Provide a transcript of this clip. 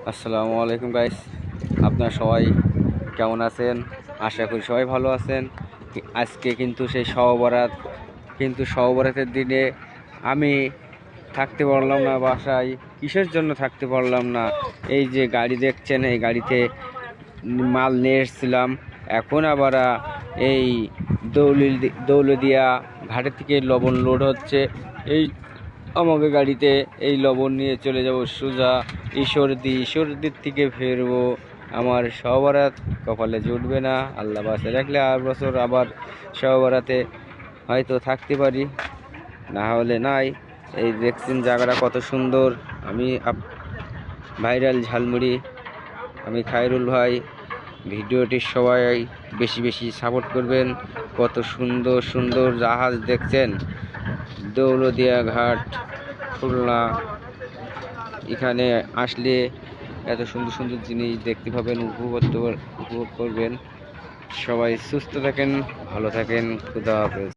আসসালামু আলাইকুম গাইস, আপনারা সবাই কেমন আছেন? আশা করি সবাই ভালো আছেন। আজকে কিন্তু সেই সহবরাতের দিনে আমি থাকতে পারলাম না বাসায়। কিসের জন্য থাকতে পারলাম না? এই যে গাড়ি দেখছেন, এই গাড়িতে মাল নিয়ে এসেছিলাম। এখন আবার এই দৌলদিয়া ঘাটের থেকে লবণ লোড হচ্ছে। এই আমাকে গাড়িতে এই লবণ নিয়ে চলে যাব সোজা ঈশ্বরদীর থেকে ফিরবো। আমার সহবরাত কপালে জুটবে না, আল্লাহ বাসে রাখলে আর বছর আবার সহবরাতে হয়তো থাকতে পারি, না হলে নাই। এই দেখছেন জায়গাটা কত সুন্দর। আমি ভাইরাল ঝালমুড়ি, আমি খায়রুল ভাই। ভিডিওটি সবাই বেশি বেশি সাপোর্ট করবেন। কত সুন্দর সুন্দর জাহাজ দেখছেন, দৌলদিয়া ঘাট, খুলনা। এখানে আসলে এত সুন্দর সুন্দর জিনিস দেখতে পাবেন, উপভোগ করবেন। সবাই সুস্থ থাকেন, ভালো থাকেন। খুদা হাফেজ।